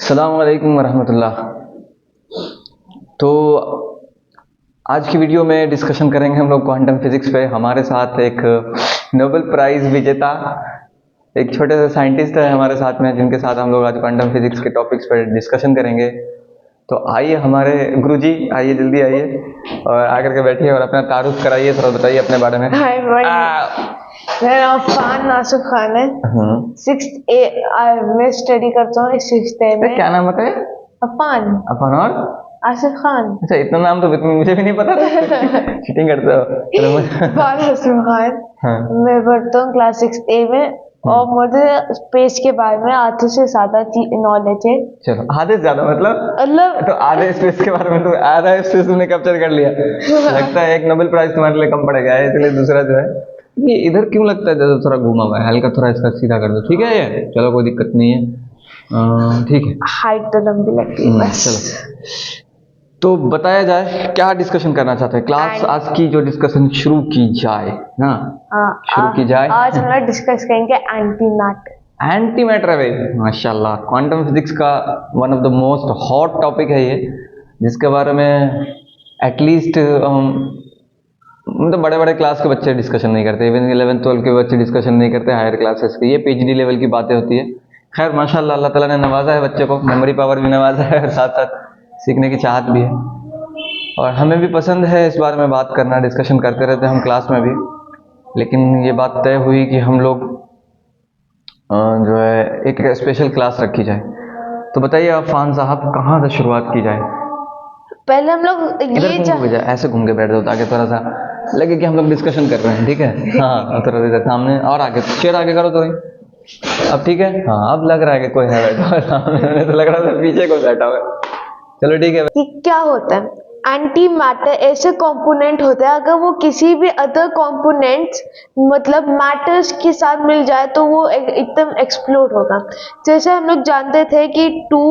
अस्सलाम वालेकुम वरहमतुल्लाह। तो आज की वीडियो में डिस्कशन करेंगे हम लोग क्वांटम फिजिक्स पे। हमारे साथ एक नोबेल प्राइज़ विजेता एक छोटे से साइंटिस्ट है हमारे साथ में, जिनके साथ हम लोग आज क्वांटम फिजिक्स के टॉपिक्स पे डिस्कशन करेंगे। तो आइए हमारे गुरुजी, आइए जल्दी आइए और आकर के बैठिए और अपना तारुफ कराइए, थोड़ा बताइए अपने बारे में। हाय भाई, मेरा नाम फान नासुफ खान है। 6th A मैं स्टडी करता हूँ 6th A में। क्या नाम बताए? अफान अफान और आसिफ खान। अच्छा, इतना नाम तो मुझे भी नहीं पता था। चीटिंग करते हो। चलो फान आसिफ खान। हाँ। मैं पढ़ता हूँ क्लास 6th A में और मुझे स्पेस के बारे में आधे से ज्यादा नॉलेज है। चलो, आधे से ज्यादा मतलब तो आधे स्पेस के बारे में तो आधा स्पेस तुमने कैप्चर कर लिया। लगता है एक नोबेल प्राइज तुम्हारे लिए कम पड़ गया है, इसलिए दूसरा जो है ये इधर क्यों लगता है जैसे थोड़ा घूमा हुआ है, हल्का थोड़ा इसका सीधा कर दो, ठीक है ये? चलो कोई दिक्कत नहीं है, ठीक है। हाइट तो लंबी लगती है बस। चलो, तो बताया जाए क्या डिस्कशन करना चाहते हैं। क्लास आज की जो डिस्कशन शुरू की जाए ना, शुरू की जाए। आज हम लोग डिस्कस करेंगे एंटी मैटर। एंटी मैटर है भाई, माशाल्लाह। क्वांटम फिजिक्स का one of the most hot topic है ये, जिसके बारे में एटलीस्ट मतलब बड़े बड़े क्लास के बच्चे डिस्कशन नहीं करते, इवन 11th 12th के बच्चे डिस्कशन नहीं करते, हायर क्लासेस के। ये PhD लेवल की बातें होती है। खैर माशाल्लाह, अल्लाह ताला ने नवाजा है बच्चे को, मेमोरी पावर भी नवाजा है और साथ साथ सीखने की चाहत भी है। और हमें भी पसंद है इस बारे में बात करना, डिस्कशन करते रहते हैं हम क्लास में भी। लेकिन ये बात तय हुई कि हम लोग जो है एक स्पेशल क्लास रखी जाए। तो बताइए अफान साहब, कहाँ से शुरुआत की जाए? पहले हम लोग ये ऐसे घूम के बैठ दो ताकि थोड़ा सा लगे कि हम लोग डिस्कशन कर रहे हैं, ठीक है? हाँ, थोड़ा इधर सामने और आगे, चेयर आगे करो तो अब ठीक है। हाँ, अब लग रहा है कि कोई है बैठा हुआ सामने, तो लग रहा था पीछे कोई बैठा हुआ है। चलो ठीक है। कि क्या होता है एंटी मैटर? ऐसे कंपोनेंट होते हैं, अगर वो किसी भी अदर कंपोनेंट्स मतलब मैटर्स के साथ मिल जाए तो वो एकदम एक्सप्लोड होगा। जैसे हम लोग जानते थे कि 2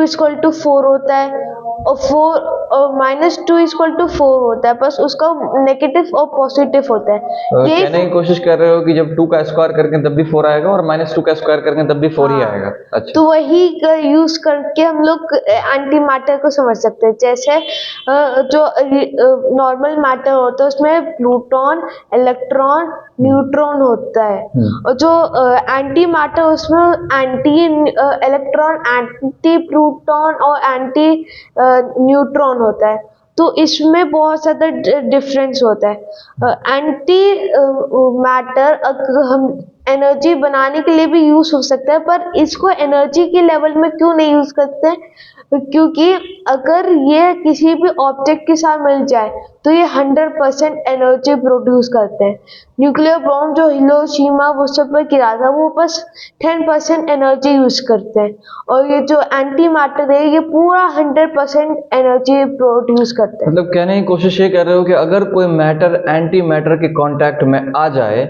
इज इक्वल टू 4 होता है और 4 और -2 इज इक्वल टू 4 होता है, बस उसका नेगेटिव और पॉजिटिव होता है। कहने की कोशिश कर रहे हो कि जब 2 का स्क्वायर करके तब भी 4 आएगा और -2 का स्क्वायर करके तब भी 4 ही आएगा। अच्छा, तो वही यूज करके हम लोग एंटी मैटर को समझ सकते हैं। जैसे जो नॉर्मल मैटर होता है उसमें प्रोटॉन, इलेक्ट्रॉन, न्यूट्रॉन होता है, और जो एंटी मैटर उसमें एंटी इलेक्ट्रॉन, एंटी प्रोटॉन और एंटी न्यूट्रॉन होता है। तो इसमें बहुत ज़्यादा डिफरेंस होता है। एंटी मैटर हम एनर्जी बनाने के लिए भी यूज हो सकता है, पर इसको एनर्जी के लेवल में क्यों नहीं यूज करते हैं? क्योंकि अगर ये किसी भी ऑब्जेक्ट के साथ मिल जाए तो ये 100% एनर्जी प्रोड्यूस करते हैं। न्यूक्लियर बॉम्ब जो हिरोशिमा वो सब पर गिरा था, वो बस 10% एनर्जी यूज करते हैं, और ये जो एंटी मैटर है ये पूरा 100% एनर्जी प्रोड्यूस करते हैं। मतलब कहने की कोशिश ये कर रहे हो कि अगर कोई मैटर एंटी मैटर के कांटेक्ट में आ जाए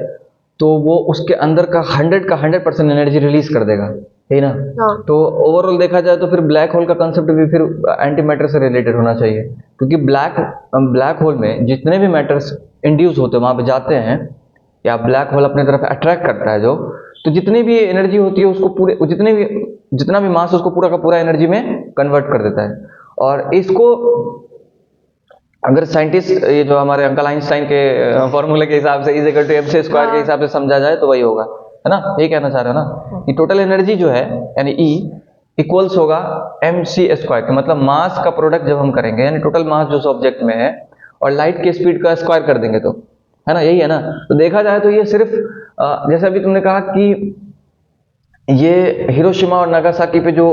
तो वो उसके अंदर का 100% एनर्जी रिलीज कर देगा, है ना? हाँ। तो ओवरऑल देखा जाए तो फिर ब्लैक होल का कंसेप्ट भी फिर एंटी मैटर से रिलेटेड होना चाहिए, क्योंकि ब्लैक होल में जितने भी मैटर्स इंड्यूस होते हैं वहाँ पे जाते हैं, या ब्लैक होल अपने तरफ अट्रैक्ट करता है जो, तो जितनी भी एनर्जी होती है उसको पूरे जितना भी मास उसको पूरा का पूरा एनर्जी में कन्वर्ट कर देता है। और इसको अगर साइंटिस्ट ये जो हमारे अंकल आइंस्टाइन के फॉर्मूले के हिसाब से E = mc² के हिसाब से समझा जाए तो वही होगा, है ना? ये कहना चाह रहे हो ना कि टोटल एनर्जी जो है यानी E इक्वल्स होगा mc² के, मतलब मास का प्रोडक्ट जब हम करेंगे, यानी टोटल मास जो ऑब्जेक्ट में है और लाइट के स्पीड का स्क्वायर कर देंगे, तो है ना, यही है ना? तो देखा जाए तो ये सिर्फ जैसे अभी तुमने कहा कि ये हिरोशिमा और नागासाकी पे जो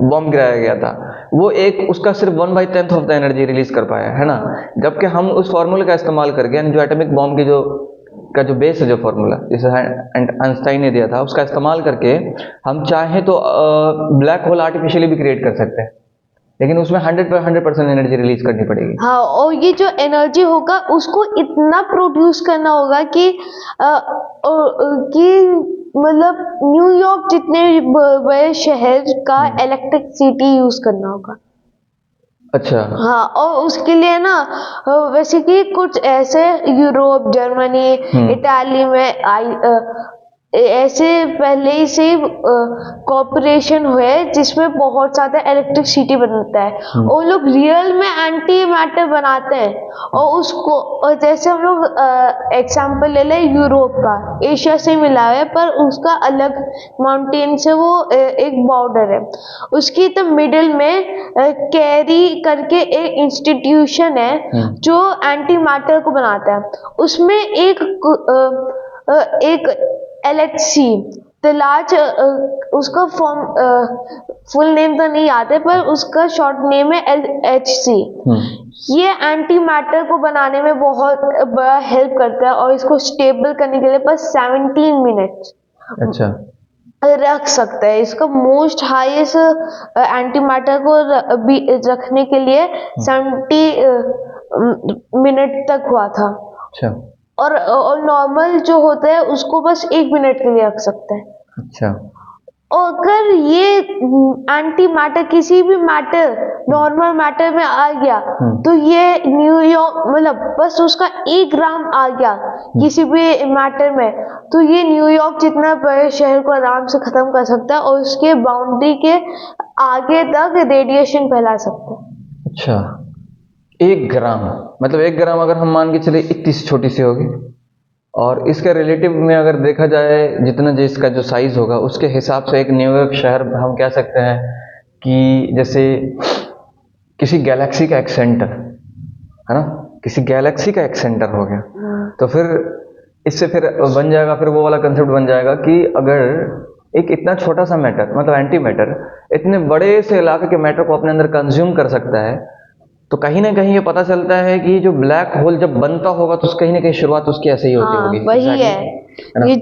बॉम्ब गिराया गया था, वो एक उसका सिर्फ 1/10 ऑफ द एनर्जी रिलीज कर पाया, है ना? जबकि हम उस फॉर्मूले का इस्तेमाल करके, यानी जो एटॉमिक बॉम्ब की जो बेस है, जो फॉर्मूला जिसे आइंस्टाइन ने दिया था, उसका इस्तेमाल करके हम चाहें तो ब्लैक होल आर्टिफिशियली भी क्रिएट कर सकते हैं, लेकिन उसमें 100% एनर्जी रिलीज करनी पड़ेगी। हाँ, और ये जो एनर्जी होगा उसको इतना प्रोड्यूस करना होगा कि मतलब न्यूयॉर्क जितने बड़े शहर का इलेक्ट्रिसिटी यूज करना होगा। अच्छा, हाँ, और उसके लिए ना वैसे कि कुछ ऐसे यूरोप, जर्मनी, इटाली में ऐसे पहले ही से कॉपरेशन हुए जिसमें बहुत ज्यादा इलेक्ट्रिसिटी बनता है और वो लोग रियल में एंटी मैटर बनाते हैं और उसको, और जैसे हम लोग एग्जांपल ले लें यूरोप का, एशिया से मिला है पर उसका अलग माउंटेन से वो एक बॉर्डर है, उसकी तो मिडिल में कैरी करके एक इंस्टीट्यूशन है जो एंटी मैटर को बनाता है। उसमें एक LHC तलाज, उसका फुल नेम तो नहीं याद है पर उसका शॉर्ट नेम है LHC। ये एंटी मैटर को बनाने में बहुत बड़ा हेल्प करता है और इसको स्टेबल करने के लिए बस 17 मिनट्स अच्छा रख सकता है। इसका मोस्ट हाईएस्ट एंटी मैटर को रखने के लिए 70 मिनट तक हुआ था अच्छा और नॉर्मल जो होता है उसको बस 1 मिनट के लिए रख सकते हैं। अच्छा और अगर ये एंटी मैटर किसी भी मैटर नॉर्मल मैटर में आ गया तो ये न्यूयॉर्क, मतलब बस उसका 1 ग्राम आ गया किसी भी मैटर में, तो ये न्यूयॉर्क जितना बड़े शहर को आराम से खत्म कर सकता है और उसके बाउंड्री के आगे तक रेडिएशन फैला सकता है। अच्छा 1 ग्राम, मतलब 1 ग्राम अगर हम मान के चले इतनी सी छोटी सी होगी, और इसके रिलेटिव में अगर देखा जाए जितना जो इसका जो साइज होगा उसके हिसाब से एक न्यूयॉर्क शहर हम कह सकते हैं कि जैसे किसी गैलेक्सी का एक सेंटर है ना, किसी गैलेक्सी का एक सेंटर हो गया। तो फिर इससे फिर बन जाएगा, फिर वो वाला कंसेप्ट बन जाएगा कि अगर एक इतना छोटा सा मैटर, मतलब एंटी मैटर, इतने बड़े से इलाके के मैटर को अपने अंदर कंज्यूम कर सकता है, तो कहीं ना कहीं ये पता चलता है कि जो ब्लैक होल जब बनता होगा तो कहीं ना कहीं शुरुआत उसकी ऐसे ही होती होगी। वही exactly, है ये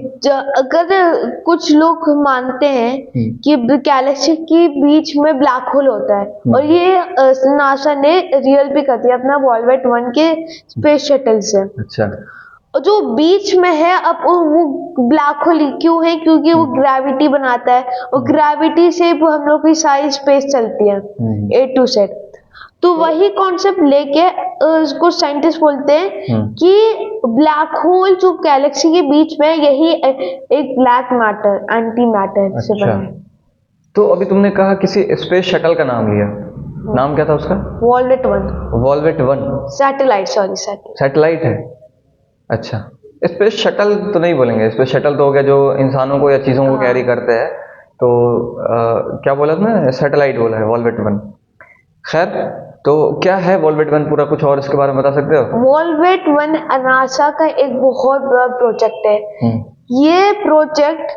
अगर कुछ लोग मानते हैं कि गैलेक्सी के बीच में ब्लैक होल होता है और ये नासा ने रियल भी कर दिया अपना वॉल्वेट 1 के स्पेस शटल से। अच्छा और जो बीच में है अब वो ब्लैक होल क्यों है, क्योंकि वो ग्रेविटी बनाता है और ग्रेविटी से हम लोग की सारी स्पेस चलती है A to Z। तो वही कॉन्सेप्ट लेके उसको साइंटिस्ट बोलते हैं कि ब्लैक होल जो गैलेक्सी के बीच में यही एक ब्लैक मैटर एंटी मैटर से बना है। तो अभी तुमने कहा किसी स्पेस शटल का नाम लिया, नाम क्या था उसका? Valvate 1। Valvate 1 satellite, sorry satellite है। अच्छा स्पेस शटल तो नहीं बोलेंगे, स्पेस शटल तो हो गया जो इंसानों को या चीज़ों को कैरी करते हैं, तो क्या बोला तुमने? सैटेलाइट बोला है वॉल्वेट 1। खैर तो क्या है वॉल्वेट 1 पूरा, कुछ और इसके बारे में बता सकते हो? वॉल्वेट 1 नासा का एक बहुत बड़ा प्रोजेक्ट है। ये प्रोजेक्ट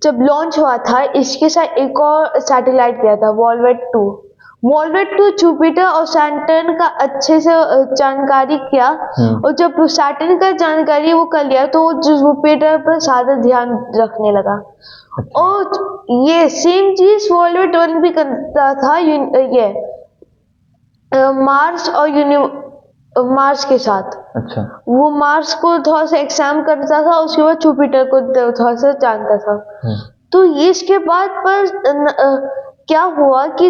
जब लॉन्च हुआ था इसके साथ एक और सैटेलाइट गया था वॉल्वेट 2। वॉल्वेट 2 जुपिटर और सैटर्न का अच्छे से जानकारी किया और जब सैटर्न का जानकारी वो कर लिया तो वो जुपिटर पर ज्यादा ध्यान रखने लगा। और ये सेम चीज वॉल्वेट 1 भी करता था ये मार्स और मार्स के साथ। अच्छा वो मार्स को थोड़ा सा एग्जाम करता था, उसके बाद जुपिटर को थोड़ा सा जानता था। तो ये इसके बाद पर क्या हुआ कि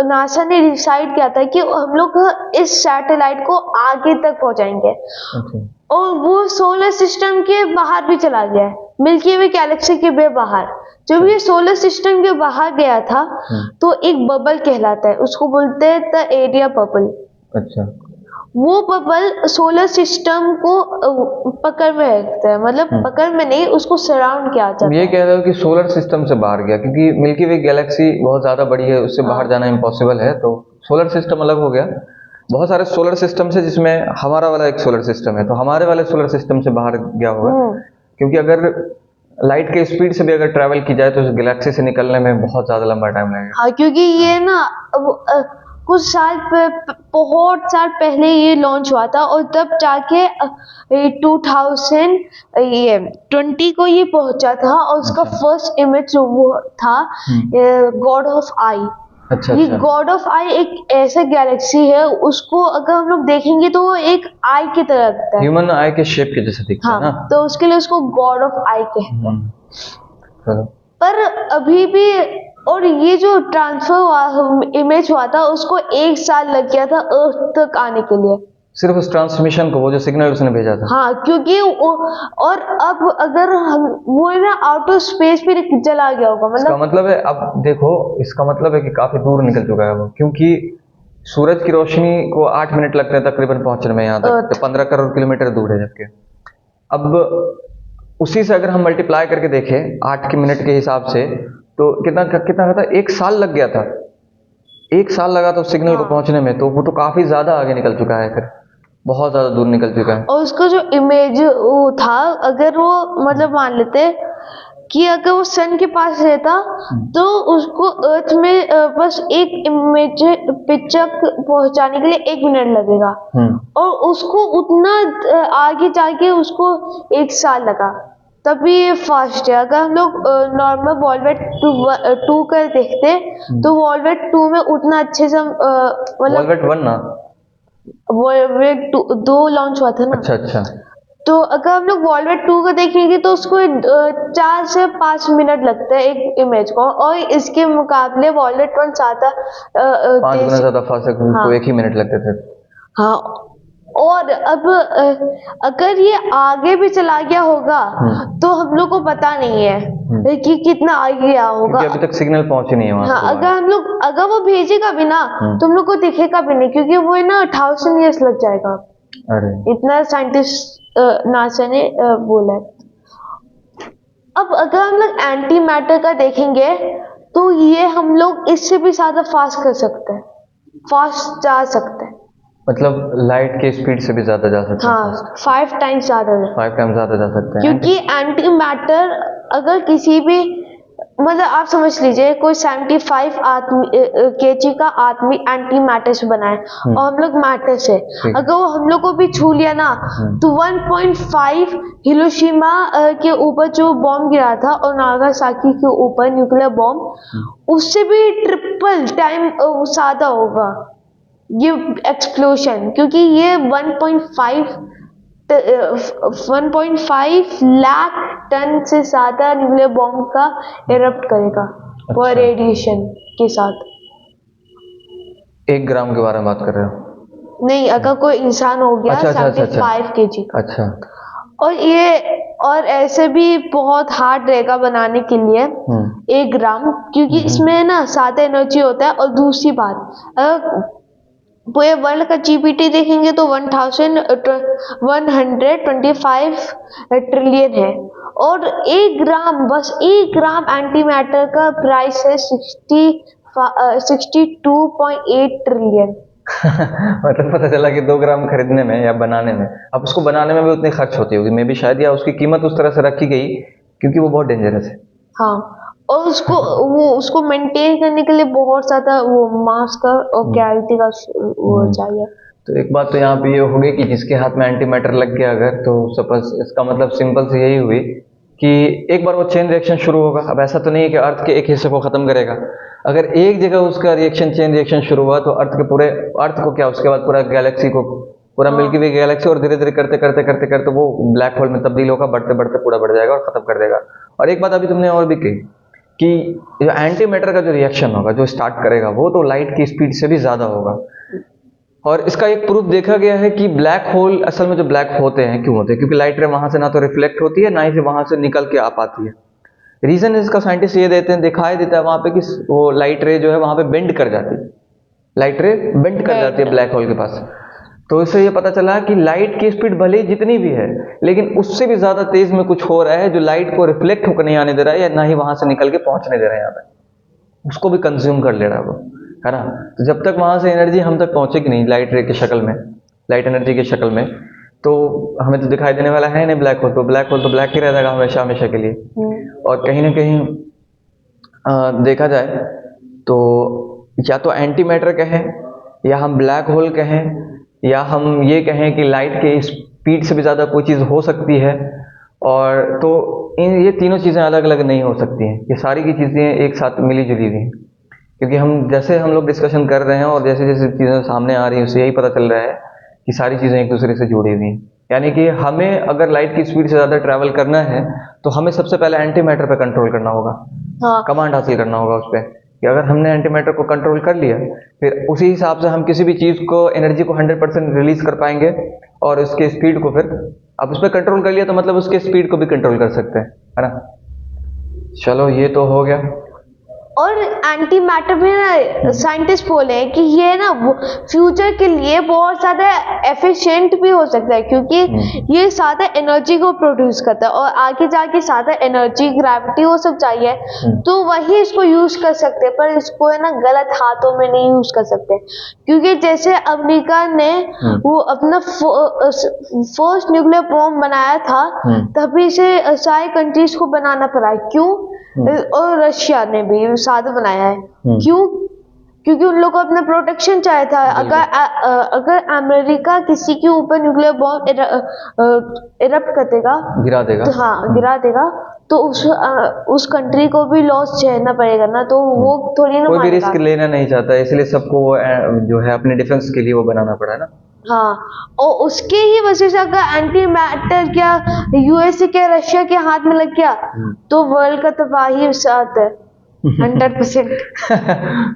नासा ने डिसाइड किया था कि हम लोग इस सैटेलाइट को आगे तक पहुंचाएंगे। और वो सोलर सिस्टम के बाहर भी चला गया है, मिल्की वे गैलेक्सी के भी बाहर। जब ये सोलर सिस्टम के बाहर गया था तो एक बबल कहलाता है, उसको बोलते हैं द एरिया बबल। अच्छा वो बबल सोलर सिस्टम को पकड़ में रखता है, मतलब पकड़ में नहीं, उसको सराउंड किया जाता है। ये कह रहे हो कि सोलर सिस्टम से बाहर गया, क्योंकि मिल्की वे गैलेक्सी बहुत ज़्यादा बड़ी है, उससे बाहर जाना इम्पॉसिबल है, तो सोलर सिस्टम अलग हो गया। बहुत सारे सोलर सिस्टम से जिसमें हमारा वाला एक सोलर सिस्टम है, तो हमारे वाले सोलर सिस्टम से बाहर गया होगा। क्योंकि अगर लाइट के स्पीड से भी अगर ट्रैवल की जाए तो उस गैलेक्सी से निकलने में बहुत ज़्यादा लंबा टाइम लगेगा। हाँ, क्योंकि ये ना कुछ साल बहुत साल पहले ये लॉन्च हुआ था और तब जाके 2020 को ये पहुंचा था और उसका फर्स्ट इमेज जो वो था गॉड ऑफ आई। ये गॉड ऑफ आई एक ऐसा गैलेक्सी है, उसको अगर हम लोग देखेंगे तो वो एक आई की तरह दिखता है, ह्यूमन आई के शेप के जैसे दिखता है ना, तो उसके लिए उसको गॉड ऑफ आई कहते हैं। पर अभी भी, और ये जो ट्रांसफर इमेज हुआ था उसको 1 साल लग गया था अर्थ तक आने के लिए। सिर्फ उस ट्रांसमिशन को, वो जो सिग्नल उसने भेजा था। हाँ, क्योंकि और अब अगर हम वो है ना आउट ऑफ स्पेस पे चला गया होगा, इसका मतलब मतलब है, अब देखो, इसका मतलब है कि काफी दूर निकल चुका है वो, क्योंकि सूरज की रोशनी को 8 मिनट लगते हैं तकरीबन पहुंचने में यहाँ तक, तो 15 करोड़ किलोमीटर दूर है। जबकि अब उसी से अगर हम मल्टीप्लाई करके देखें 8 के मिनट के हिसाब से, तो कितना कितना था, 1 साल लग गया था। 1 साल लगा था उस सिग्नल को हाँ। पहुंचने में, तो वो तो काफी ज्यादा आगे निकल चुका है, फिर बहुत ज्यादा दूर निकल चुका है। और उसका जो इमेज वो था, अगर वो मतलब मान लेते कि अगर वो सन के पास रहता तो उसको अर्थ में बस एक इमेज पिक्चर पहुंचाने के लिए 1 मिनट लगेगा, और उसको उतना आगे जाके उसको 1 साल लगा, तभी ये फास्ट है। अगर हम लोग नॉर्मल वॉल्वेट 2 कर देखते तो वॉल्वेट 2 में उतना अच्छे से मतलब वॉल्वेट 1 ना? वॉल्वेट 2 लॉन्च हुआ था ना। अच्छा अच्छा। तो अगर हम लोग वॉल्वेट 2 को देखेंगे तो उसको 4 से 5 मिनट लगता है एक इमेज को, और इसके मुकाबले वॉल्वेट 1 ज्यादा 5 गुना ज्यादा फास्ट है, उसको हाँ। 1 ही मिनट लगते थे। हाँ, और अब अगर ये आगे भी चला गया होगा तो हम लोग को पता नहीं है कि कितना आगे गया होगा, क्योंकि अभी तक सिग्नल पहुंचे नहीं है वहां। हाँ, अगर वो भेजेगा भी ना तो हम लोग को दिखेगा भी नहीं, क्योंकि वो है ना 1000 ईयर्स लग जाएगा। अरे, इतना साइंटिस्ट नासा ने बोला है। अब अगर हम लोग एंटी मैटर का देखेंगे तो ये हम लोग इससे भी ज्यादा फास्ट कर सकते हैं, फास्ट जा सकते हैं। मतलब लाइट के स्पीड से भी ज्यादा जा सकते हैं? हाँ, 5 टाइम्स ज्यादा, 5 टाइम ज्यादा जा सकते हैं, क्योंकि एंटी मैटर अगर किसी भी मतलब आप समझ लीजिए कोई 75 kg का आदमी एंटी मैटर से बना है और हम लोग मैटर से, अगर वो हम लोग को भी छू लिया ना तो 1.5 हिरोशिमा के ऊपर जो बॉम्ब गिरा था और नागासाकी के ऊपर न्यूक्लियर बॉम्ब, उससे भी ट्रिपल टाइम ज्यादा होगा ये एक्सप्लोजन, क्योंकि ये 1.5 लाख टन से ज्यादा न्यूक्लियर बॉम्ब का इरप्ट करेगा वो रेडिएशन के साथ। 1 ग्राम के बारे में बात कर रहे हो? नहीं, अगर कोई इंसान हो गया 75 kg का। अच्छा। और ऐसे भी बहुत हार्ड रहेगा बनाने के लिए 1 ग्राम, क्योंकि इसमें ना ज्यादा एनर्जी होता है। और दूसरी बात, पूरे वर्ल्ड का जीडीपी देखेंगे तो 1125 ट्रिलियन है, और 1 ग्राम, बस 1 ग्राम एंटी मैटर का प्राइस है 62.8 ट्रिलियन। मतलब पता चला कि 2 ग्राम खरीदने में या बनाने में, अब उसको बनाने में भी उतनी खर्च होती होगी, मे भी शायद, या उसकी कीमत उस तरह से रखी गई क्योंकि वो बहुत डेंजरस है। हाँ, और उसको मेंटेन करने के लिए बहुत ज्यादा वो मास का और क्लैरिटी का वो चाहिए। तो एक बात तो यहाँ पे ये होगी कि जिसके हाथ में एंटी मैटर लग गया अगर, तो सपोज इसका मतलब सिंपल से यही हुई कि एक बार वो चेन रिएक्शन शुरू होगा। अब ऐसा तो नहीं है कि अर्थ के एक हिस्से को खत्म करेगा, अगर एक जगह उसका चेन रिएक्शन शुरू हुआ तो अर्थ को क्या, उसके बाद पूरा गैलेक्सी को, पूरा मिल्की वे गैलेक्सी, और धीरे धीरे करते करते करते करते वो ब्लैक होल में तब्दील होगा, बढ़ते बढ़ते पूरा बढ़ जाएगा और खत्म कर देगा। और एक बात अभी तुमने और भी कही कि जो एंटी मैटर का जो रिएक्शन होगा, जो स्टार्ट करेगा, वो तो लाइट की स्पीड से भी ज्यादा होगा। और इसका एक प्रूफ देखा गया है कि ब्लैक होल, असल में जो ब्लैक होते हैं क्यों होते हैं, क्योंकि लाइट रे वहां से ना तो रिफ्लेक्ट होती है, ना ही वहां से निकल के आ पाती है। रीजन इसका साइंटिस्ट ये देते हैं, दिखाई देता है वहां पे कि वो लाइट रे जो है वहां पे बेंड कर जाती है, लाइट रे बेंड कर जाती है ब्लैक होल के पास। तो इससे ये पता चला कि लाइट की स्पीड भले ही जितनी भी है, लेकिन उससे भी ज्यादा तेज में कुछ हो रहा है जो लाइट को रिफ्लेक्ट होकर नहीं आने दे रहा है, या ना ही वहां से निकल के पहुंचने दे रहा है यहाँ पे, उसको भी कंज्यूम कर ले रहा है वो, है ना। तो जब तक वहां से एनर्जी हम तक पहुंचेगी नहीं लाइट रे की शक्ल में, लाइट एनर्जी की शक्ल में, तो हमें तो दिखाई देने वाला है नहीं ब्लैक होल। तो ब्लैक होल तो ब्लैक ही रहेगा हमेशा हमेशा के लिए। और कहीं ना कहीं देखा जाए तो या तो एंटी मैटर कहें, या हम ब्लैक होल कहें, या हम ये कहें कि लाइट के स्पीड से भी ज़्यादा कोई चीज़ हो सकती है। और तो ये तीनों चीज़ें अलग अलग नहीं हो सकती हैं, ये सारी की चीज़ें एक साथ मिली जुली हुई हैं। क्योंकि जैसे हम लोग डिस्कशन कर रहे हैं और जैसे जैसे चीज़ें सामने आ रही हैं, उससे यही पता चल रहा है कि सारी चीज़ें एक दूसरे से जुड़ी हुई हैं। यानी कि हमें अगर लाइट की स्पीड से ज़्यादा ट्रैवल करना है तो हमें सबसे पहले एंटी मैटर पर कंट्रोल करना होगा, कमांड हासिल करना होगा उस पर, कि अगर हमने एंटी मैटर को कंट्रोल कर लिया, फिर उसी हिसाब से हम किसी भी चीज़ को, एनर्जी को 100% रिलीज कर पाएंगे, और उसके स्पीड को, फिर अब उस पर कंट्रोल कर लिया तो मतलब उसके स्पीड को भी कंट्रोल कर सकते हैं, है ना। चलो ये तो हो गया। और एंटी मैटर में ना साइंटिस्ट बोले हैं कि ये ना फ्यूचर के लिए बहुत ज़्यादा एफिशिएंट भी हो सकता है, क्योंकि ये ज़्यादा एनर्जी को प्रोड्यूस करता है, और आगे जाके ज़्यादा एनर्जी, ग्रेविटी वो सब चाहिए, तो वही इसको यूज़ कर सकते हैं, पर इसको है ना गलत हाथों में नहीं यूज़ कर सकते, क्योंकि जैसे अमेरिका ने वो अपना फर्स्ट न्यूक्लियर बॉम्ब बनाया था, तभी से सारे कंट्रीज को बनाना पड़ा है। क्यों? और रशिया ने भी साथ बनाया है। क्यों? क्योंकि उन लोगों को अपना प्रोटेक्शन चाहिए था। अगर अमेरिका किसी के ऊपर न्यूक्लियर बॉम्ब इरप्ट कर देगा, गिरा देगा, तो हाँ गिरा देगा, तो उस कंट्री को भी लॉस झेलना पड़ेगा ना, तो वो थोड़ी ना कोई भी मानेगा। रिस्क लेना नहीं चाहता, इसलिए सबको वो जो है अपने डिफेंस के लिए वो बनाना पड़ा है ना। हाँ, और उसके ही वजह से अगर एंटी मैटर क्या यूएसए के, रशिया के हाथ में लग गया, तो वर्ल्ड का तबाही साथ है 100%।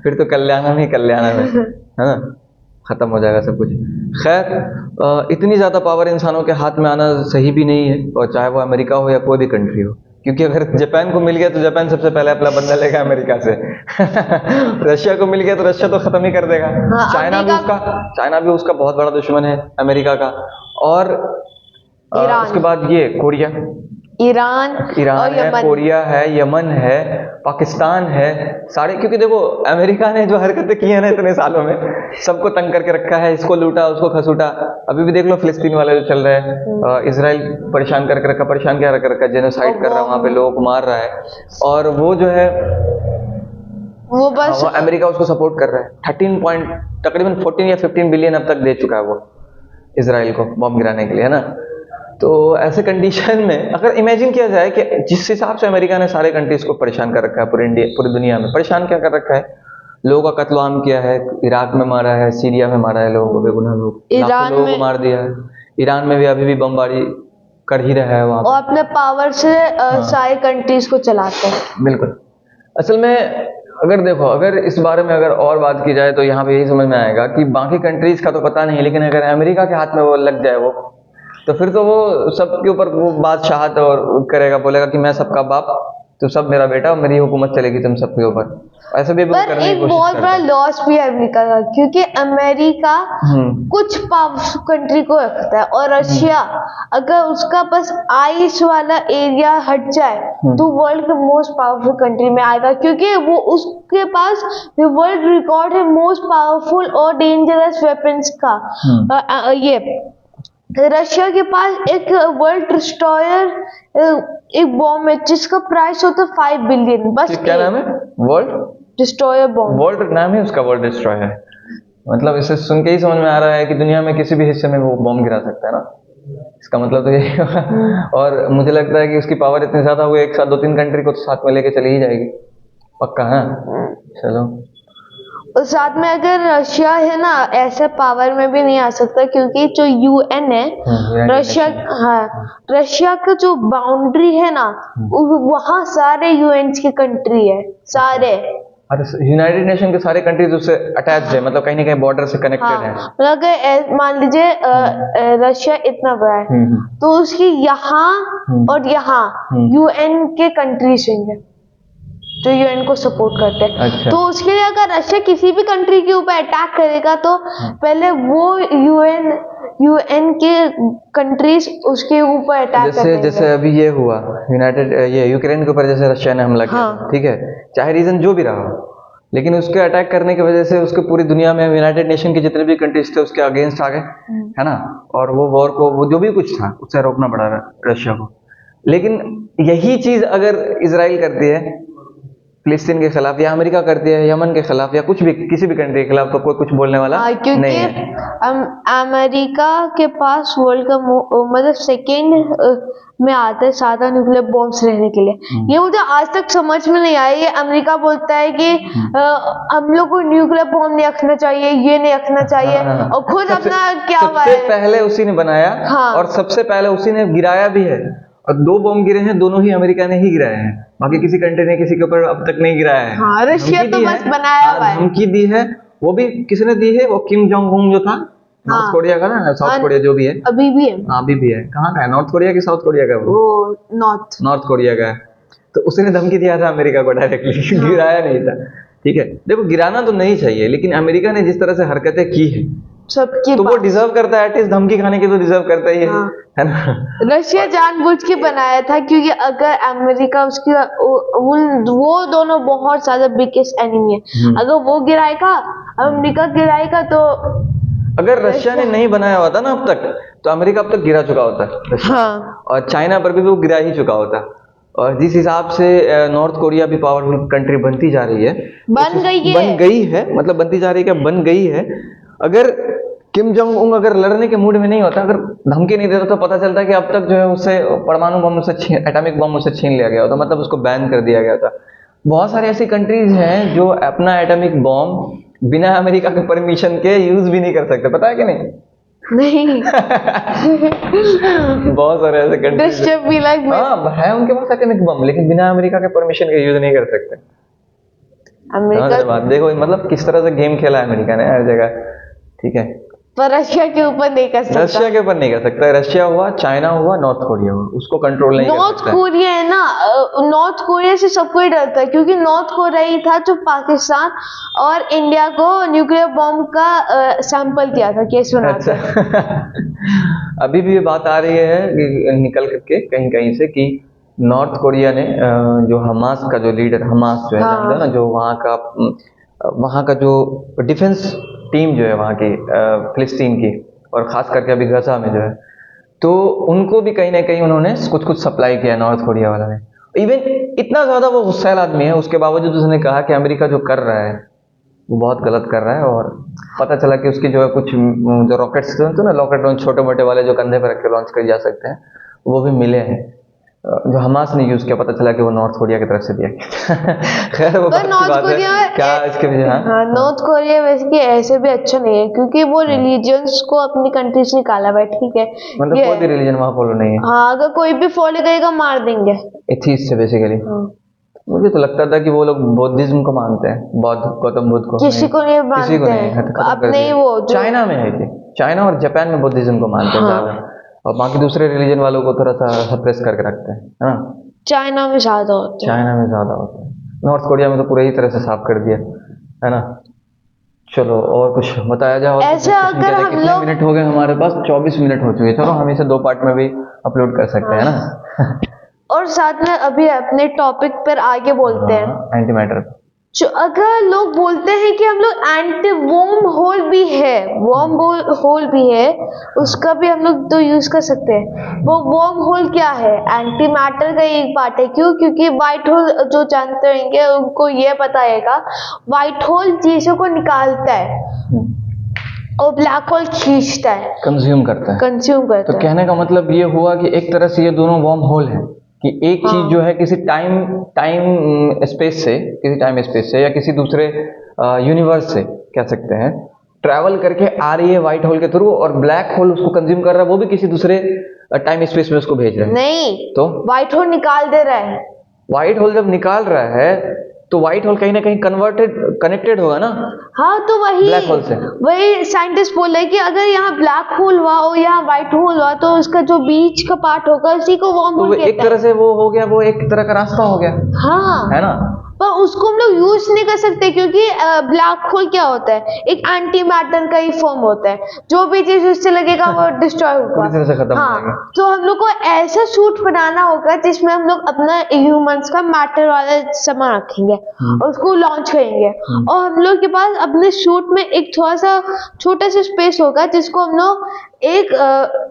फिर तो कल्याणम ही कल्याणम है ना, खत्म हो जाएगा सब कुछ। खैर, इतनी ज़्यादा पावर इंसानों के हाथ में आना सही भी नहीं है, और चाहे वो अमेरिका हो या कोई भी कंट्री हो, क्योंकि अगर जापान को मिल गया तो जापान सबसे पहले अपना बदला लेगा अमेरिका से। रशिया को मिल गया तो रशिया तो खत्म ही कर देगा। हाँ, चाइना भी उसका बहुत बड़ा दुश्मन है अमेरिका का। और उसके बाद ये कोरिया, ईरान और है, यमन। कोरिया है, यमन है, पाकिस्तान है, सारे। क्योंकि देखो अमेरिका ने जो हरकतें की है ना इतने सालों में, सबको तंग करके रखा है, इसको लूटा, उसको खसूटा। अभी भी देख लो फिलिस्तीन वाले जो चल रहे हैं, इजराइल परेशान करके रखा, परेशान क्या कर रखा, जेनोसाइड कर रहा है, वहाँ पे लोगों को मार रहा है, और वो जो है वो बस वो अमेरिका उसको सपोर्ट कर रहा है। तकरीबन 14 या 15 बिलियन अब तक दे चुका है वो इजराइल को बम गिराने के लिए, है ना। तो ऐसे कंडीशन में अगर इमेजिन किया जाए कि जिस हिसाब से अमेरिका ने सारे कंट्रीज को परेशान कर रखा है, पूरी दुनिया में परेशान क्या कर रखा है, लोगों का कत्लेआम किया है, इराक में मारा है, सीरिया में मारा है लोगों को, बेगुनाह लोग, लाखों लोगों को मार दिया है, ईरान में भी अभी भी बमबारी कर ही रहा है वहाँ और अपने पावर से सारे कंट्रीज को चलाते हैं। बिल्कुल। असल में अगर देखो, अगर इस बारे में अगर और बात की जाए तो यहाँ पे यही समझ में आएगा कि बाकी कंट्रीज का तो पता नहीं, लेकिन अगर अमेरिका के हाथ में वो लग जाए वो, तो फिर तो वो सबके ऊपर वो बादशाहत और करेगा, बोलेगा कि मैं सबका बाप, तो सब मेरा बेटा, और मेरी हुकूमत चलेगी तुम सबके ऊपर। ऐसे भी पर एक बहुत बड़ा लॉस भी है अमेरिका का, क्योंकि अमेरिका कुछ पावरफुल कंट्री को रखता है, और रशिया अगर उसका बस आइस वाला एरिया हट जाए तो वर्ल्ड के मोस्ट पावरफुल कंट्री में आएगा, क्योंकि वो उसके पास वर्ल्ड रिकॉर्ड है मोस्ट पावरफुल और डेंजरस वेपन्स का। ये रशिया के पास एक वर्ल्ड डिस्ट्रॉयर, एक बॉम्ब है जिसका प्राइस होता है 5 बिलियन। बस क्या नाम है? World destroyer bomb. वर्ल्ड नाम है उसका, वर्ल्ड डिस्ट्रॉयर। मतलब इसे सुन के ही समझ में आ रहा है कि दुनिया में किसी भी हिस्से में वो बॉम्ब गिरा सकता है ना, इसका मतलब तो यही होगा। और मुझे लगता है कि उसकी पावर इतनी ज्यादा हुई, एक साथ 2-3 कंट्री को तो साथ में लेके चली ही जाएगी पक्का। हाँ चलो, और साथ में अगर रशिया है ना, ऐसे पावर में भी नहीं आ सकता, क्योंकि जो यूएन है, रशिया का जो बाउंड्री है ना, वहाँ सारे यूएन की कंट्री है, सारे। यूनाइटेड नेशन के सारे कंट्रीज उससे अटैच है, मतलब कहीं ना कहीं बॉर्डर से कनेक्टेड है। अगर मान लीजिए रशिया इतना बड़ा है, तो उसकी यहाँ और यहाँ यूएन के कंट्रीज हैं जो यूएन को सपोर्ट करते हैं। अच्छा। तो उसके लिए अगर रशिया किसी भी कंट्री के ऊपर अटैक करेगा, तो पहले वो यूएन के कंट्रीज उसके ऊपर अटैक करेंगे। जैसे अभी ये हुआ ये यूक्रेन के ऊपर, जैसे रशिया ने हमला किया, ठीक है, चाहे रीजन जो भी रहा, लेकिन उसके अटैक करने की वजह से उसके पूरी दुनिया में यूनाइटेड नेशन के जितने भी कंट्रीज थे उसके अगेंस्ट आ गए, है ना, और वो वॉर को, वो जो भी कुछ था उससे रोकना पड़ा रशिया को। लेकिन यही चीज अगर इजराइल करती है फिलिस्तीन के खिलाफ, या अमेरिका करती है यमन के खिलाफ, या कुछ भी किसी भी कंट्री के खिलाफ, तो कोई कुछ बोलने वाला नहीं है। अमेरिका के पास वर्ल्ड का मतलब सेकेंड में आता है सादा न्यूक्लियर बॉम्ब्स रहने के लिए। ये मुझे आज तक समझ में नहीं आया। ये अमेरिका बोलता है कि हम लोग को न्यूक्लियर बॉम्ब नहीं रखना चाहिए, ये नहीं रखना चाहिए, और खुद अपना क्या हुआ है, सबसे पहले उसी ने बनाया, और सबसे पहले उसी ने गिराया भी है, और 2 बॉम्ब गिरे हैं, दोनों ही अमेरिका ने ही गिराए हैं। बाकी किसी कंट्री ने किसी के ऊपर अब तक नहीं गिराया है। हाँ, रशिया धमकी तो दी बस है, बनाया हुआ है। धमकी दी है, वो भी किसने दी है? वो किम जोंग उन जो था, नॉर्थ कोरिया का ना, साउथ कोरिया जो भी है, अभी भी है हाँ अभी भी है। कहाँ का है? नॉर्थ कोरिया की साउथ कोरिया का? वो नॉर्थ कोरिया का है। तो उसने धमकी दिया था अमेरिका को डायरेक्टली, गिराया नहीं था। ठीक है, देखो गिराना तो नहीं चाहिए, लेकिन अमेरिका ने जिस तरह से हरकतें की है सबके तो वो डिजर्व करता है, एटलीस्ट धमकी खाने की तो डिजर्व करता ही है ना। रशिया जानबूझ के बनाया था, क्योंकि अगर अमेरिका उसकी वो दोनों बहुत ज्यादा बिगेस्ट एनिमी है। अगर वो गिराएगा, अमेरिका गिराएगा, तो अगर रशिया ने नहीं बनाया होता ना अब तक, तो अमेरिका अब तक गिरा चुका होता। हाँ, और चाइना पर भी वो गिरा ही चुका होता। और जिस हिसाब से नॉर्थ कोरिया भी पावरफुल कंट्री बनती जा रही है, बन गई है, मतलब बनती जा रही है, क्या बन गई है। अगर किम जोंग उन अगर लड़ने के मूड में नहीं होता, अगर धमकी नहीं देता, तो पता चलता कि अब तक जो है उससे परमाणु बम, उससे एटॉमिक बम उससे छीन लिया गया होता, मतलब उसको बैन कर दिया गया था। बहुत सारी ऐसी कंट्रीज हैं जो अपना एटॉमिक बम बिना अमेरिका के परमिशन के यूज भी नहीं कर सकते, पता है कि नहीं? नहीं। बहुत सारे ऐसे कंट्रीज हाँ है उनके पास एटॉमिक बम, लेकिन बिना अमेरिका के परमिशन के यूज नहीं कर सकते। अमेरिका देखो मतलब किस तरह से गेम खेला है अमेरिका ने हर जगह। ठीक है, पर रशिया के ऊपर नहीं कर सकता। रशिया के ऊपर नहीं कर सकता। रशिया हुआ, चाइना हुआ, नॉर्थ कोरिया हुआ, उसको कंट्रोल नहीं कर सकता। नॉर्थ कोरिया है ना, नॉर्थ कोरिया से सबको ही डरता है, क्योंकि नॉर्थ कोरिया ही था जो पाकिस्तान और इंडिया को न्यूक्लियर बॉम्ब का सैंपल किया था, केस बना अच्छा। अभी भी ये बात आ रही है कि निकल करके कहीं कहीं से कि नॉर्थ कोरिया ने जो हमास का जो लीडर, हमास जो है जानते हो ना, जो वहाँ का जो डिफेंस टीम जो है वहाँ की फिलिस्तीन की, और खास करके अभी गजा में जो है, तो उनको भी कहीं ना कहीं उन्होंने कुछ कुछ सप्लाई किया नॉर्थ कोरिया वाला ने। इवन इतना ज्यादा वो गुस्सैल आदमी है, उसके बावजूद उसने कहा कि अमेरिका जो कर रहा है वो बहुत गलत कर रहा है। और पता चला कि उसकी जो है कुछ जो रॉकेट्स थे ना, रॉकेट लॉन्च छोटे मोटे वाले जो कंधे पर रख के लॉन्च कर जा सकते हैं, वो भी मिले हैं, जो हमास ने यूज किया। पता चला कि वो नॉर्थ कोरिया की तरफ से दिया गया। खैर वो बात की बात है, क्या इसके वजह? हाँ, नॉर्थ कोरिया वैसे कि ऐसे भी अच्छा नहीं है, क्योंकि वो रिलीजियंस को अपनी कंट्री से निकाला हुआ है। ठीक है, मतलब कोई भी रिलीजन वहाँ फॉलो नहीं है। हाँ, अगर कोई भी फॉलो करेगा मार देंगे। एथीस्ट से बेसिकली। मुझे तो लगता था कि वो लोग बौद्धिज्म को मानते हैं, बौद्ध, गौतम बुद्ध को। किसी को नहीं मानते हैं, अपने ही वो चाइना में है कि चाइना और जापान में बुद्धिज्म को मानते हैं ज्यादा, और बाकी दूसरे रिलीजन वालों को थोड़ा सा सप्रेस करके रखते हैं, है ना? चाइना में ज्यादा होते हैं। चाइना में ज्यादा होते हैं। नॉर्थ कोरिया में तो पूरी ही तरह से साफ कर दिया, है ना? चलो और कुछ बताया जाए। ऐसे अगर हम कितने लोग मिनट हो गए हमारे पास? 24 मिनट हो चुके। चलो हम इसे 2 पार्ट में भी अपलोड कर सकते हैं ना। और साथ में अभी अपने टॉपिक पर आगे बोलते हैं, एंटी मैटर। जो अगर लोग बोलते हैं कि हम लोग एंटी वर्म होल भी है, वर्म होल भी है, उसका भी हम लोग तो यूज कर सकते हैं। वो वर्म होल क्या है? एंटी मैटर का एक पार्ट है। क्यों? क्योंकि व्हाइट होल जो जानते रहेंगे उनको ये पता रहेगा, व्हाइट होल चीजों को निकालता है और ब्लैक होल खींचता है, कंज्यूम करता है। तो कहने का मतलब ये हुआ कि एक तरह से ये दोनों वर्म होल हैं, कि एक चीज जो है किसी टाइम स्पेस से या किसी दूसरे यूनिवर्स से कह सकते हैं ट्रैवल करके आ रही है व्हाइट होल के थ्रू, और ब्लैक होल उसको कंज्यूम कर रहा है, वो भी किसी दूसरे टाइम स्पेस में उसको भेज रहा है। नहीं, तो व्हाइट होल निकाल दे रहा है। व्हाइट होल जब निकाल रहा है तो व्हाइट होल कहीं ना कहीं कनेक्टेड होगा ना। हाँ, तो ब्लैक होल से वही साइंटिस्ट बोल रहे हैं कि अगर यहाँ ब्लैक होल हुआ और यहाँ व्हाइट होल हुआ, तो उसका जो बीच का पार्ट होगा उसी को वर्म होल कहते हैं। एक तरह से वो हो गया, वो एक तरह का रास्ता हो गया। हाँ, है ना? पर उसको हम लोग यूज नहीं कर सकते, क्योंकि ब्लैक होल क्या होता है? एक एंटी मैटर का ही फॉर्म होता है, जो भी चीज उससे लगेगा वो डिस्ट्रॉय होगा। हाँ, तो हम लोग को ऐसा सूट बनाना होगा जिसमें हम लोग अपना ह्यूमंस का मैटर वाला सामान रखेंगे और उसको लॉन्च करेंगे, और हम लोग के पास अपने सूट में एक थोड़ा सा छोटा सा स्पेस होगा, जिसको हम लोग एक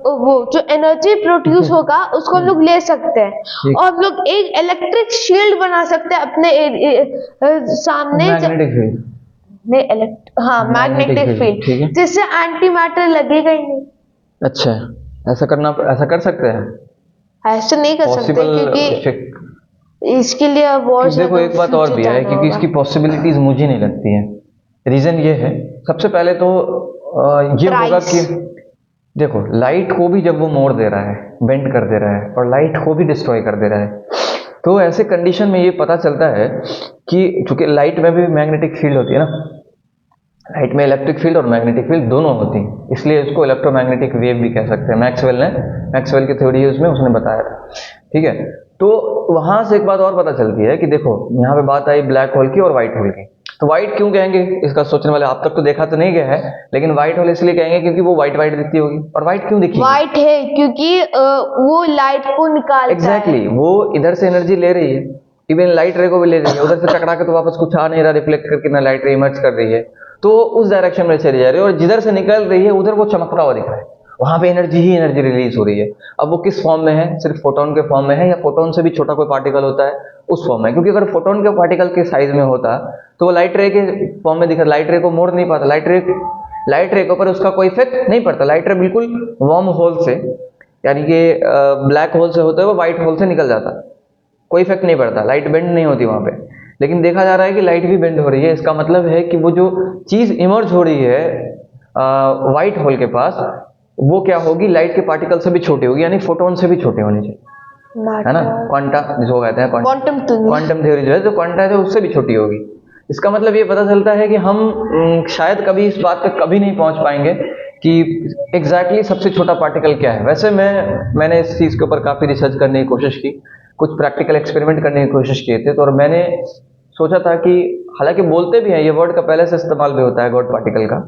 वो जो एनर्जी प्रोड्यूस होगा उसको हम लोग ले सकते हैं, और हम लोग एक इलेक्ट्रिक शील्ड बना सकते हैं अपने सामने। मैग्नेटिक फील्ड, नहीं, मैग्नेटिक फील्ड, जिससे एंटी मैटर लगेगा ही नहीं। अच्छा, ऐसा कर सकते हैं? ऐसा नहीं कर सकते, क्योंकि इसके लिए बहुत देखो एक बात और भी है, क्योंकि इसकी पॉसिबिलिटीज मुझे नहीं लगती है। रीजन ये है, सबसे पहले तो ये होगा कि देखो लाइट को भी जब वो मोड़ दे रहा है, बेंड कर दे रहा है, और लाइट को भी डिस्ट्रॉय कर दे रहा है, तो ऐसे कंडीशन में ये पता चलता है कि चूंकि लाइट में भी मैग्नेटिक फील्ड होती है ना, लाइट में इलेक्ट्रिक फील्ड और मैग्नेटिक फील्ड दोनों होती हैं, इसलिए इसको इलेक्ट्रोमैग्नेटिक वेव भी कह सकते हैं। मैक्सवेल की थ्योरी है उसमें, उसने बताया था। ठीक है, तो वहां से एक बात और पता चलती है कि देखो यहाँ पे बात आई ब्लैक होल की और व्हाइट होल की। तो व्हाइट क्यों कहेंगे, इसका सोचने वाले आप तक तो देखा तो नहीं गया है, लेकिन व्हाइट होल इसलिए कहेंगे क्योंकि वो व्हाइट व्हाइट दिखती होगी। और व्हाइट क्यों दिखी? व्हाइट है क्योंकि वो लाइट को निकालता एग्जैक्टली है। वो इधर से एनर्जी ले रही है, इवन लाइट रे को भी ले रही है, उधर से टकरा के तो वापस कुछ आ नहीं रहा, रिफ्लेक्ट करके ना लाइट रे इमर्ज कर रही है, तो उस डायरेक्शन में चली जा रही है, और जिधर से निकल रही है उधर वो चमकता हुआ दिख रहा है, वहां पे एनर्जी ही एनर्जी रिलीज हो रही है। अब वो किस फॉर्म में है, सिर्फ फोटोन के फॉर्म में है या फोटोन से भी छोटा कोई पार्टिकल होता है उस फॉर्म में? क्योंकि अगर फोटोन के पार्टिकल के साइज में होता तो वो लाइट रे के फॉर्म में दिखा, लाइट रे को मोड़ नहीं पाता, लाइट रे के ऊपर उसका कोई इफेक्ट नहीं पड़ता। लाइट रे बिल्कुल वार्म होल से, यानी कि ब्लैक होल से होते हुए व्हाइट होल से निकल जाता, कोई इफेक्ट नहीं पड़ता, लाइट बेंड नहीं होती वहां पे। लेकिन देखा जा रहा है कि लाइट भी बेंड हो रही है। इसका मतलब है कि वो जो चीज इमर्ज हो रही है व्हाइट होल के पास, वो क्या होगी, लाइट के पार्टिकल से भी छोटी होगी, यानी फोटोन से भी छोटी होनी चाहिए, है ना। क्वांटा जिसको कहते हैं, क्वांटम थ्योरी जो है, जो क्वांटा है उससे भी छोटी होगी। इसका मतलब ये पता चलता है कि हम शायद कभी इस बात पे कभी नहीं पहुंच पाएंगे कि एग्जैक्टली सबसे छोटा पार्टिकल क्या है। वैसे मैंने इस चीज़ के ऊपर काफ़ी रिसर्च करने की कोशिश की, कुछ प्रैक्टिकल एक्सपेरिमेंट करने की कोशिश किए थे, तो और मैंने सोचा था कि हालांकि बोलते भी हैं, ये वर्ड का पहले से इस्तेमाल भी होता है, गॉड पार्टिकल का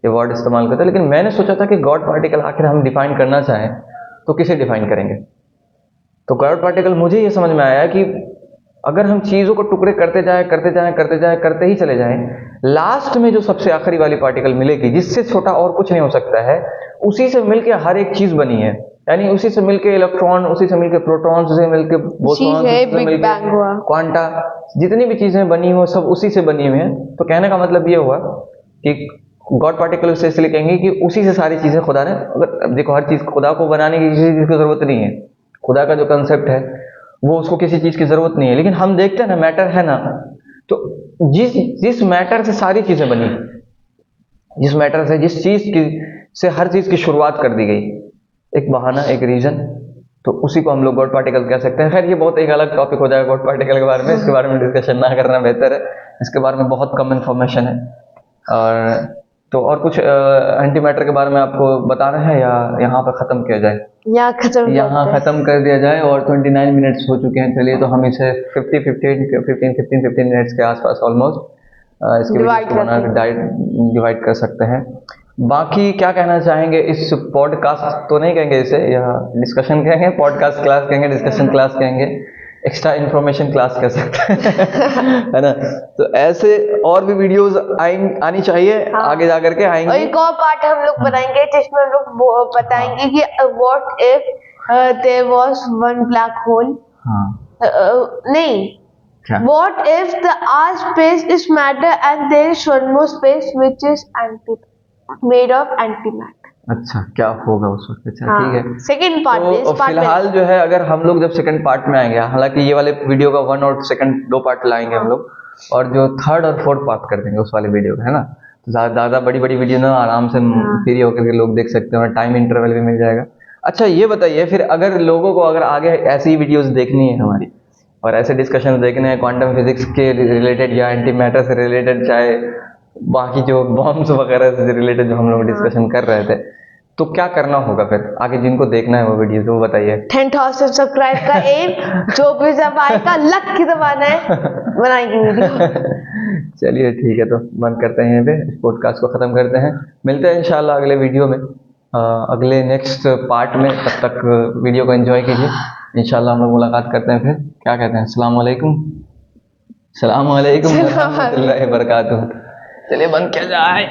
ये वर्ड इस्तेमाल करते हैं, लेकिन मैंने सोचा था कि गॉड पार्टिकल आखिर हम डिफाइन करना चाहें तो किसे डिफाइन करेंगे। तो गॉड पार्टिकल मुझे ये समझ में आया कि अगर हम चीज़ों को टुकड़े करते ही चले जाएं, लास्ट में जो सबसे आखिरी वाली पार्टिकल मिलेगी, जिससे छोटा और कुछ नहीं हो सकता है, उसी से मिलके हर एक चीज़ बनी है, यानी उसी से मिलके इलेक्ट्रॉन, उसी से मिलके प्रोटॉन, उसी से मिलके बोसॉन, उसी से मिलके क्वांटा, जितनी भी चीज़ें बनी हो सब उसी से बनी हुई हैं। तो कहने का मतलब ये हुआ कि गॉड पार्टिकल से इसलिए कहेंगे कि उसी से सारी चीज़ें खुदा ने, अगर देखो हर चीज़ खुदा को बनाने की किसी चीज़ की ज़रूरत नहीं है, खुदा का जो कंसेप्ट है वो उसको किसी चीज़ की ज़रूरत नहीं है। लेकिन हम देखते हैं ना, मैटर है ना, तो जिस मैटर से सारी चीज़ें बनी, जिस मैटर से, जिस चीज़ की से हर चीज़ की शुरुआत कर दी गई, एक बहाना, एक रीजन, तो उसी को हम लोग गॉड पार्टिकल कह सकते हैं। खैर ये बहुत एक अलग टॉपिक हो जाएगा गॉड पार्टिकल के बारे में, इसके बारे में डिस्कशन ना करना बेहतर है, इसके बारे में बहुत कम इन्फॉर्मेशन है। और तो और कुछ एंटी मैटर के बारे में आपको बताना है या यहाँ पर ख़त्म किया जाए? यहाँ ख़त्म कर दिया जाए। और 29 मिनट्स हो चुके हैं, चलिए तो हम इसे 15 मिनट्स के आसपास ऑलमोस्ट इसके डिवाइड कर सकते हैं। बाकी क्या कहना चाहेंगे इस पॉडकास्ट, तो नहीं कहेंगे इसे, या डिस्कशन कहेंगे, पॉडकास्ट क्लास कहेंगे, डिस्कशन क्लास कहेंगे, एक्स्ट्रा इन्फॉर्मेशन क्लास कह सकते हैं है ना। तो ऐसे और भी वीडियोस आनी चाहिए, हाँ। आगे जाकर के आएंगे। और एक और पार्ट हम लोग बनाएंगे जिसमें हम लोग बताएंगे कि what if there was one black hole, नहीं, what if the our space is matter and there is one more space which is made of antimatter. अच्छा, क्या होगा उस वक्त? अच्छा, हाँ, ठीक है, सेकंड पार्ट में। तो फिलहाल जो है, अगर हम लोग जब सेकंड पार्ट में आएंगे, हालांकि ये वाले वीडियो का 1 और सेकंड 2 पार्ट लाएंगे हम लोग, और जो 3rd और 4th पार्ट कर देंगे उस वाले वीडियो का, है ना। तो ज़्यादा बड़ी वीडियो ना, आराम से फ्री होकर के लोग देख सकते हैं, टाइम इंटरवल भी मिल जाएगा। अच्छा ये बताइए फिर, अगर लोगों को अगर आगे ऐसी वीडियोस देखनी है हमारी, और ऐसे डिस्कशन देखने हैं क्वांटम फिजिक्स के रिलेटेड या एंटी मैटर से रिलेटेड, चाहे बाकी जो बॉम्ब्स वगैरह से रिलेटेड जो हम लोग डिस्कशन कर रहे थे, तो क्या करना होगा फिर आगे? जिनको देखना है वो वीडियो, वो बताइए। 10,000 सब्सक्राइब का एम, जो भी जब आएगा लक की दबाना है, बनाएंगे वीडियो। चलिए ठीक है, तो बंद करते हैं यहाँ पे, इस पॉडकास्ट को ख़त्म करते हैं। मिलते हैं इंशाल्लाह अगले वीडियो में, अगले नेक्स्ट पार्ट में। तब तक वीडियो को एंजॉय कीजिए, इंशाल्लाह हम लोग मुलाकात करते हैं फिर। क्या कहते हैं? अस्सलाम वालेकुम व रहमतुल्लाहि व बरकातुहू। चलिए बंद किया जाए।